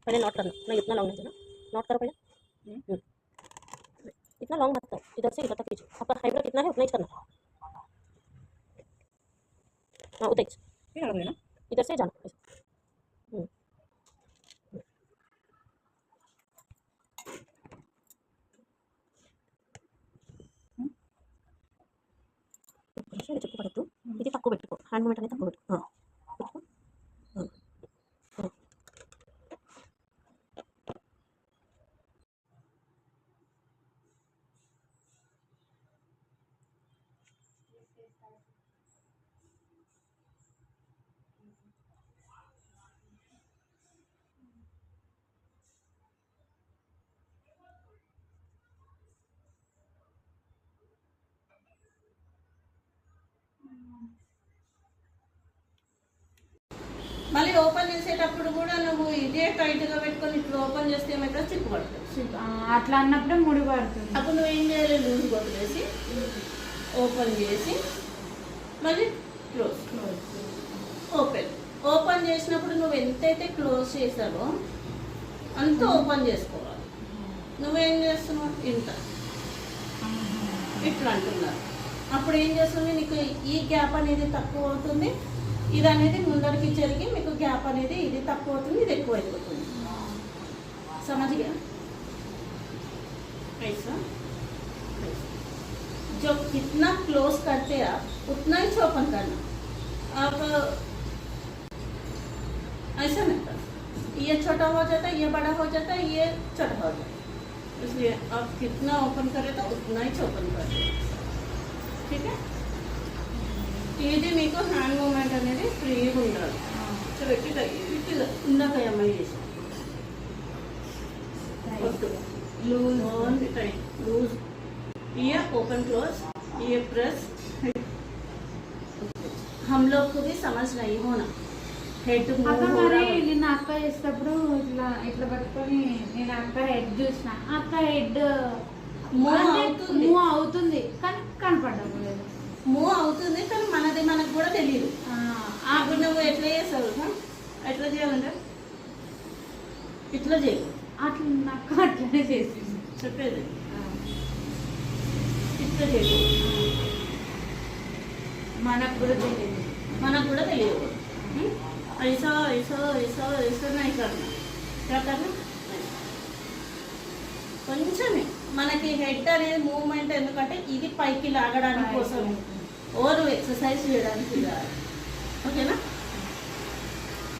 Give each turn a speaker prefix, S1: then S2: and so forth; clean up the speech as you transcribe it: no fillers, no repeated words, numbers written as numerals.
S1: पहले नॉट करना, नहीं इतना लॉन्ग नहीं देना, नॉट करो पहले। इतना लॉन्ग मत करो, इधर से इधर तक खींचो। आपका हाइब्रा कितना है उतना ही करना। हाँ उधर इधर से जाना। చెప్పు పడద్దు, ఇది తక్కువ పెట్టుకో, హ్యాండ్ మూమెంట్ అనేది తక్కువ పెట్టుకో పెట్టుకో।
S2: మళ్ళీ ఓపెన్ చేసేటప్పుడు కూడా నువ్వు ఇదే టైట్గా పెట్టుకొని ఇట్లా ఓపెన్ చేస్తే ఏమైతే చిక్కు పడుతుంది,
S3: అట్లా అన్నప్పుడే ముడి పడుతుంది।
S2: అప్పుడు నువ్వు ఏం చేయాలి, లూజ్ వదిలేసి ఓపెన్ చేసి మళ్ళీ క్లోజ్ ఓపెన్। ఓపెన్ చేసినప్పుడు నువ్వు ఎంతైతే క్లోజ్ చేసావో అంత ఓపెన్ చేసుకోవాలి। నువ్వేం చేస్తున్నావు, ఇంత ఇట్లా అంటున్నారు, అప్పుడు ఏం చేస్తుంది, నీకు ఈ గ్యాప్ అనేది తక్కువ అవుతుంది, ఇది అనేది ముందరికి జరిగి మీకు గ్యాప్ అనేది ఇది తక్కువ అవుతుంది, ఇది ఎక్కువ అయిపోతుంది। समझ गया? ऐसा जो कितना क्लोज करते आप उतना ही ओपन करना। आप ऐसा नहीं करना, ये छोटा हो जाता है, ये बड़ा हो जाता है, ये छोटा हो जाता है, इसलिए आप कितना ओपन करें तो उतना ही ओपन करें। ठीक है, ఇది మీకు హ్యాండ్ మూమెంట్ అనేది ఫ్రీగా ఉండాలి। సరే ఇందాక అమ్మాయి చేసి लूज ऑन टाइट लूज, ये ओपन क्लोज, ये प्रेस। हम लोग को भी समझ नहीं होना హెడ్
S3: నేను అక్క చేసేటప్పుడు ఇట్లా ఇట్లా పట్టుకొని నేను అక్క హెడ్ చూసిన, అక్క హెడ్ మూవ్ అవుతుంది కానీ కనపడడం లేదు,
S2: మూవ్ అవుతుంది కానీ మనకు కూడా తెలియదు। అప్పుడు నువ్వు ఎట్లా చేస్తావు, ఎట్లా చేయాలంటే ఇట్లా చేయాలి,
S3: అట్లా నాకు అట్లనే చేసింది
S2: చెప్పేది, ఇట్లా చేయాలి, మనకు కూడా తెలియదు। ऐसा ऐसा ऐसा ऐसा नहीं करना, क्या करना, కొంచెమే మనకి హెడ్ అనేది మూవ్మెంట్ ఎందుకంటే ఇది పైకి లాగడానికి కోసం ఓరు ఎక్సర్సైజ్ చేయడానికి ఓకేనా।